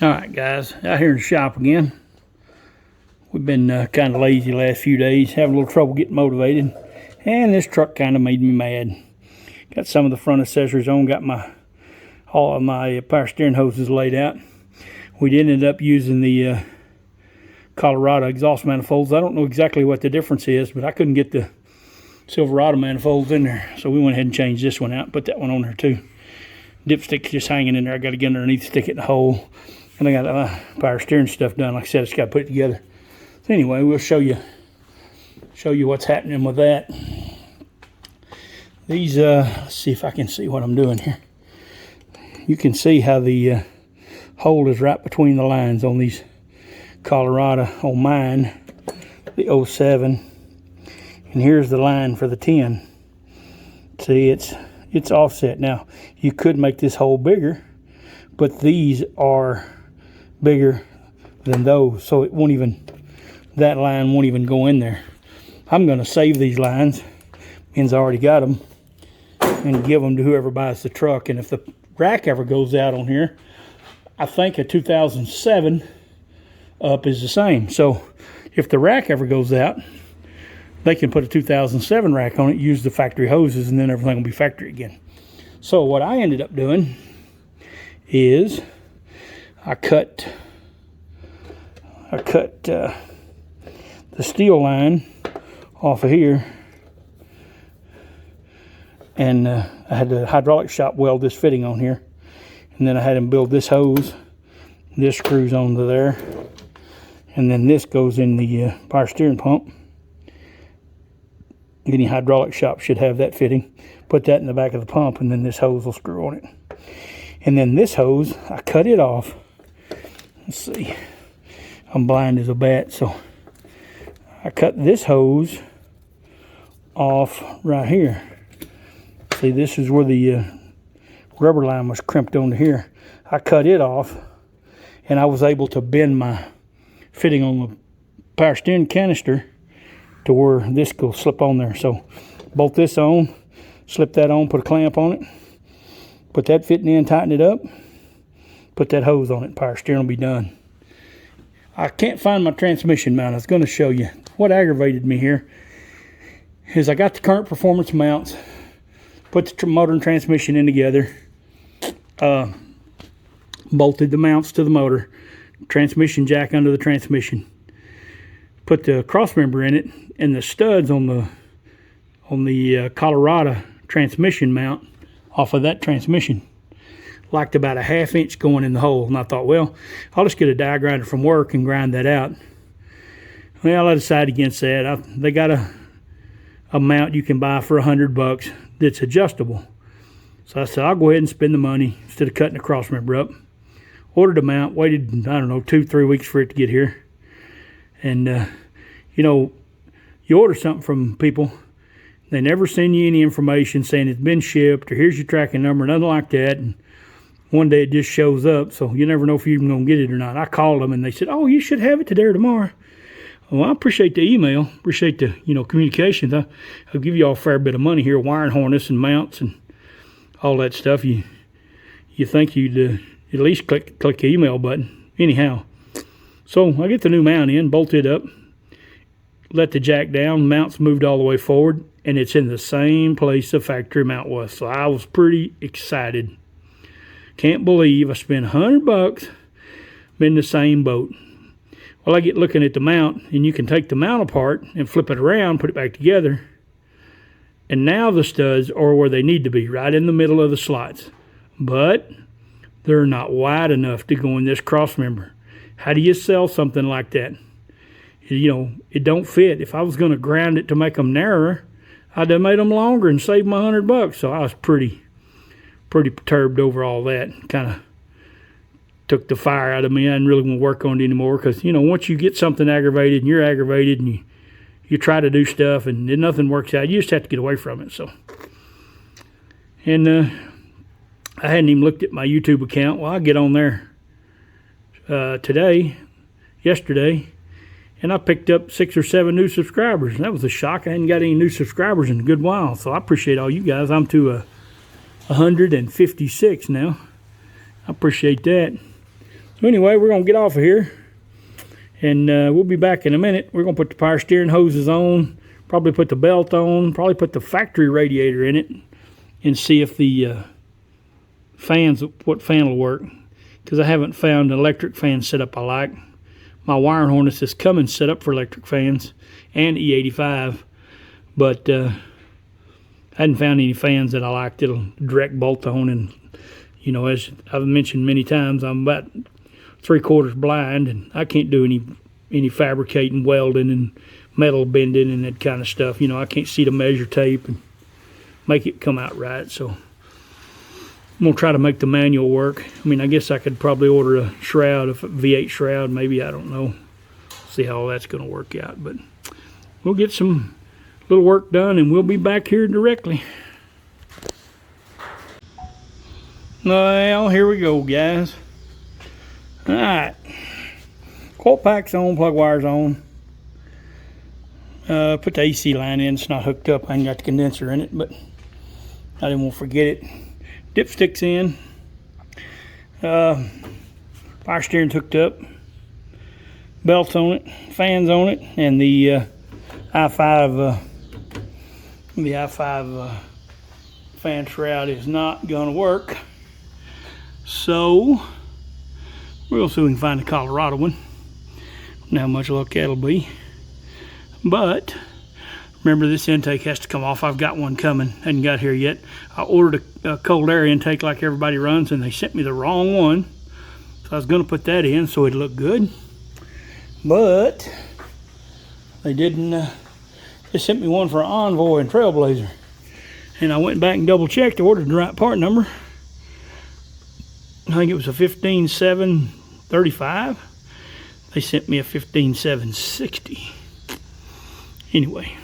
Alright guys, out here in the shop again. We've been kind of lazy the last few days, having a little trouble getting motivated. And this truck kind of made me mad. Got some of the front accessories on, got all of my power steering hoses laid out. We ended up using the Colorado exhaust manifolds. I don't know exactly what the difference is, but I couldn't get the Silverado manifolds in there. So we went ahead and changed this one out, put that one on there too. Dipstick just hanging in there. I got to get underneath, stick it in the hole. And I got power steering stuff done. Like I said, I just got to put it together. So anyway, we'll show you what's happening with that. These, let's see if I can see what I'm doing here. You can see how the hole is right between the lines on these Colorado. On mine, the 07. And here's the line for the 10. See, it's offset. Now, you could make this hole bigger, but these are bigger than those, so it won't even, that line won't even go in there. I'm going to save these lines, means I already got them, and give them to whoever buys the truck. And if the rack ever goes out on here, I think a 2007 up is the same. So if the rack ever goes out, they can put a 2007 rack on it, use the factory hoses, and then everything will be factory again. So what I ended up doing is I cut the steel line off of here, and I had the hydraulic shop weld this fitting on here, and then I had him build this hose. This screws onto there, and then this goes in the power steering pump. Any hydraulic shop should have that fitting. Put that in the back of the pump, and then this hose will screw on it. And then this hose, I cut it off. Let's see. I'm blind as a bat, so I cut this hose off right here. See, this is where the rubber line was crimped onto here. I cut it off, and I was able to bend my fitting on the power steering canister to where this will slip on there. So bolt this on, slip that on, put a clamp on it, put that fitting in, tighten it up, put that hose on it, power steering will be done. I can't find my transmission mount. I was going to show you. What aggravated me here is I got the current performance mounts, put the motor and transmission in together, bolted the mounts to the motor, transmission jack under the transmission, put the cross member in it, and the studs on the Colorado transmission mount off of that transmission liked about a 1/2 inch going in the hole. And I thought, well, I'll just get a die grinder from work and grind that out. Well, I decided against that. They got a mount you can buy for $100 that's adjustable. So I said, I'll go ahead and spend the money instead of cutting the cross member up. Ordered a mount, waited, I don't know, 2-3 weeks for it to get here. And, you know, you order something from people, they never send you any information saying it's been shipped or here's your tracking number, nothing like that. And one day it just shows up, so you never know if you're even going to get it or not. I called them, and they said, oh, you should have it today or tomorrow. Well, I appreciate the email, appreciate the communications. I'll give you all a fair bit of money here, wiring harness and mounts and all that stuff. You think you'd at least click the email button. Anyhow, so I get the new mount in, bolt it up, let the jack down, mounts moved all the way forward, and it's in the same place the factory mount was. So I was pretty excited. Can't believe I spent $100, been in the same boat. Well, I get looking at the mount, and you can take the mount apart and flip it around, put it back together. And now the studs are where they need to be, right in the middle of the slots. But they're not wide enough to go in this cross member. How do you sell something like that? It don't fit. If I was going to grind it to make them narrower, I'd have made them longer and saved my $100. So I was pretty perturbed over all that. Kind of took the fire out of me. I didn't really want to work on it anymore because, once you get something aggravated and you're aggravated and you try to do stuff and nothing works out, you just have to get away from it. So, and I hadn't even looked at my YouTube account. Well, I get on there yesterday, and I picked up 6 or 7 new subscribers. And that was a shock. I hadn't got any new subscribers in a good while. So I appreciate all you guys. I'm to 156 now. I appreciate that. So anyway, we're going to get off of here, and we'll be back in a minute. We're going to put the power steering hoses on, probably put the belt on, probably put the factory radiator in it, and see if the what fan will work, because I haven't found an electric fan setup I like. My Wiring Hornets is Cummins set up for electric fans and E85, but I hadn't found any fans that I like that'll direct bolt on. And you know, as I've mentioned many times, I'm about 3/4 blind, and I can't do any fabricating, welding, and metal bending and that kind of stuff. You know, I can't see the measure tape and make it come out right. So I'm gonna try to make the manual work. I mean, I guess I could probably order a shroud, a V8 shroud, maybe. I don't know. See how all that's gonna work out. But we'll get some little work done, and we'll be back here directly. Well, here we go, guys. All right, coil pack's on, plug wires on. Put the AC line in. It's not hooked up. I ain't got the condenser in it, but I didn't want to forget it. Dipstick's in. Power steering's hooked up. Belts on it. Fans on it, and the i5 fan shroud is not gonna work. So we'll see if we can find a Colorado one. Don't know how much luck that'll be. But remember, this intake has to come off. I've got one coming. Hadn't got here yet. I ordered a cold air intake like everybody runs, and they sent me the wrong one. So I was going to put that in so it'd look good. But they didn't. They sent me one for Envoy and Trailblazer. And I went back and double checked. I ordered the right part number. I think it was a 15735. They sent me a 15760. Anyway,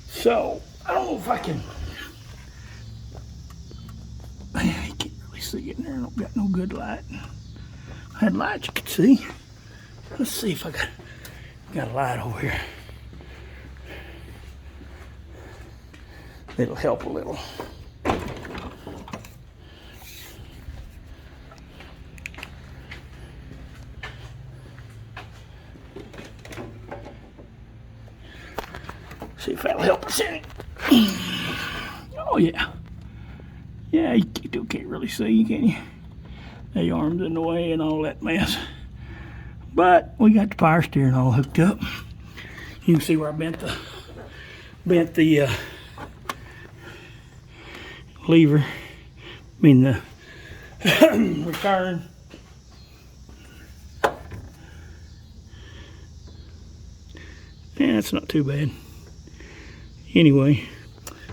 so I don't know if I can. I can't really see in there. I don't got no good light. I had light you could see. Let's see if I got a light over here. It'll help a little. See if that'll help us any. Oh yeah. Yeah, you can't really see, can you? The arms in the way and all that mess. But we got the power steering all hooked up. You can see where I bent the lever. I mean the return. Yeah, that's not too bad. Anyway,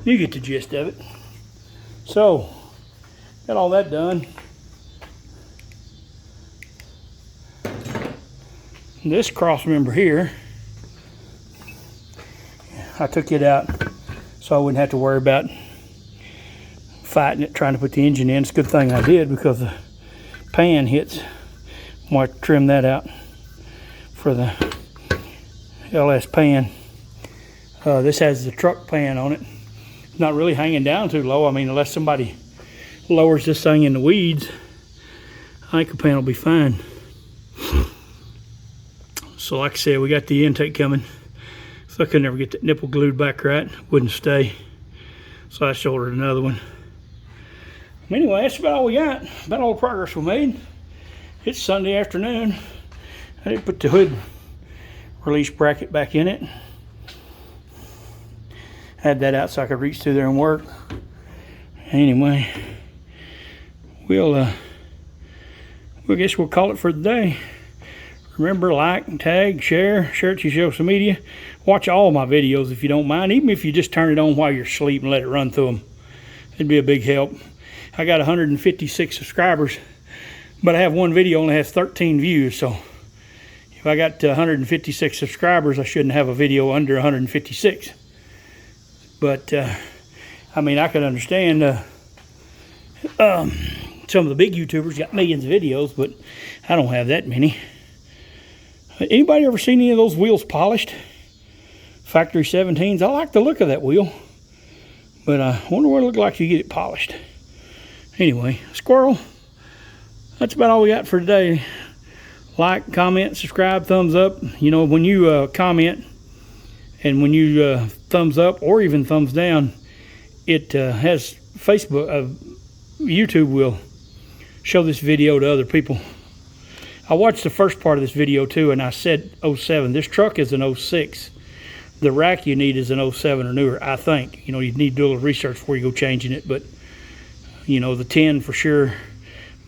you get the gist of it. So, got all that done. This cross member here, I took it out so I wouldn't have to worry about fighting it, trying to put the engine in. It's a good thing I did, because the pan hits. I'm going to trim that out for the LS pan. This has the truck pan on it. It's not really hanging down too low. I mean, unless somebody lowers this thing in the weeds, I think the pan will be fine. So like I said, we got the intake coming. So I could never get that nipple glued back right. Wouldn't stay. So I just ordered another one. Anyway, that's about all we got. About all the progress we made. It's Sunday afternoon. I did put the hood release bracket back in it. Had that out so I could reach through there and work. Anyway, I guess we'll call it for the day. Remember, like and tag, share it to your social media. Watch all my videos if you don't mind, even if you just turn it on while you're asleep and let it run through them. It'd be a big help. I got 156 subscribers, but I have one video only has 13 views, so if I got 156 subscribers, I shouldn't have a video under 156. But I mean, I could understand some of the big YouTubers got millions of videos, but I don't have that many. Anybody ever seen any of those wheels polished? Factory 17s. I like the look of that wheel, but I wonder what it looks like you get it polished. Anyway, squirrel, that's about all we got for today. Like, comment, subscribe, thumbs up. You know, when you comment and when you thumbs up or even thumbs down, it has Facebook, YouTube will show this video to other people. I watched the first part of this video too, and I said 07. This truck is an 06. The rack you need is an 07 or newer, I think. You know, you need to do a little research before you go changing it, but you know, the 10 for sure.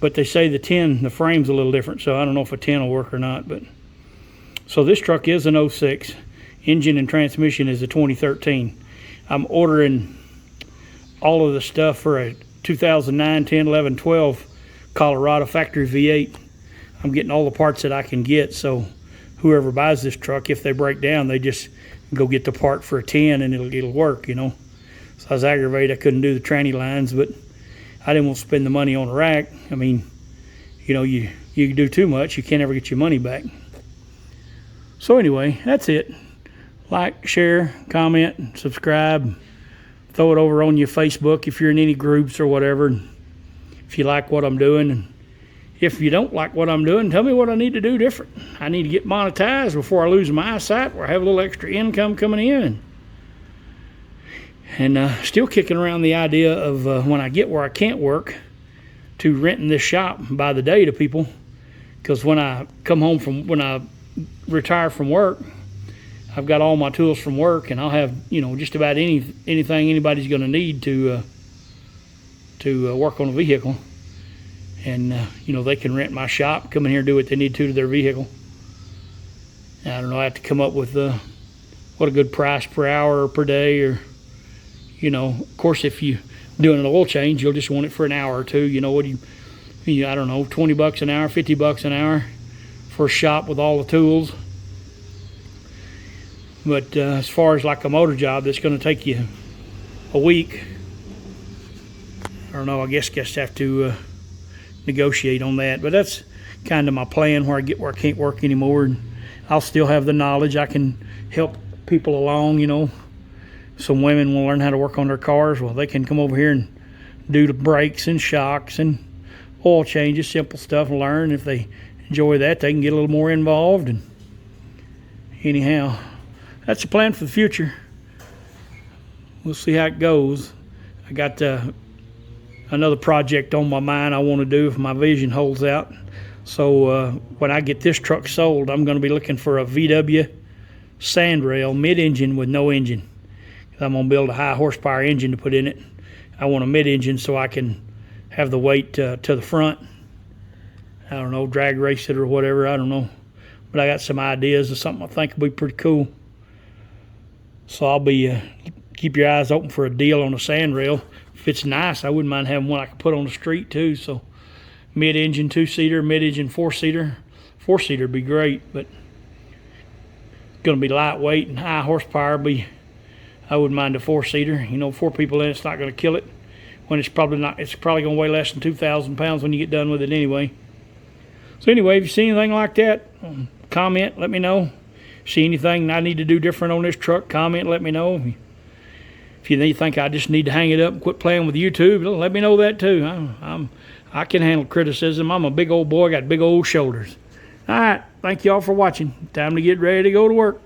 But they say the 10, the frame's a little different, so I don't know if a 10 will work or not. But so this truck is an 06. Engine and transmission is a 2013. I'm ordering all of the stuff for a 2009, 10, 11, 12 Colorado factory V8. I'm getting all the parts that I can get, so whoever buys this truck, if they break down, they just go get the part for a 10 and it'll work, you know. So I was aggravated I couldn't do the tranny lines, but I didn't want to spend the money on a rack. I mean, you know, you do too much, you can't ever get your money back. So anyway, that's it. Like, share, comment, subscribe. Throw it over on your Facebook if you're in any groups or whatever. If you like what I'm doing, and if you don't like what I'm doing, tell me what I need to do different. I need to get monetized before I lose my eyesight, or have a little extra income coming in. And still kicking around the idea of when I get where I can't work, to renting this shop by the day to people. Because when I come home when I retire from work, I've got all my tools from work, and I'll have, you know, just about anything anybody's going to need to work on a vehicle. And, you know, they can rent my shop, come in here and do what they need to their vehicle. And I don't know, I have to come up with what a good price per hour or per day, or, you know, of course, if you're doing an oil change, you'll just want it for an hour or two. You know, what do you I don't know, 20 bucks an hour, 50 bucks an hour for a shop with all the tools. But as far as like a motor job that's going to take you a week, I don't know, I guess have to negotiate on that. But that's kind of my plan, where I get where I can't work anymore, and I'll still have the knowledge. I can help people along, you know. Some women will learn how to work on their cars. Well, they can come over here and do the brakes and shocks and oil changes, simple stuff, and learn. If they enjoy that, they can get a little more involved. And anyhow, that's the plan for the future. We'll see how it goes. I got another project on my mind I want to do if my vision holds out. So when I get this truck sold, I'm going to be looking for a VW Sandrail mid-engine with no engine. I'm going to build a high horsepower engine to put in it. I want a mid-engine so I can have the weight to the front. I don't know, drag race it or whatever, I don't know. But I got some ideas of something I think will be pretty cool. So I'll be, keep your eyes open for a deal on a Sandrail. If it's nice, I wouldn't mind having one I could put on the street too. So mid-engine 2-seater, mid-engine 4-seater. 4-seater would be great, but it's going to be lightweight and high horsepower. I wouldn't mind a 4-seater. You know, 4 people in it's not going to kill it. When it's probably not, it's probably going to weigh less than 2,000 pounds when you get done with it anyway. So anyway, if you see anything like that, comment, let me know. See anything I need to do different on this truck, comment, let me know. If you think I just need to hang it up and quit playing with YouTube, let me know that too. I can handle criticism. I'm a big old boy, got big old shoulders. All right, thank y'all for watching. Time to get ready to go to work.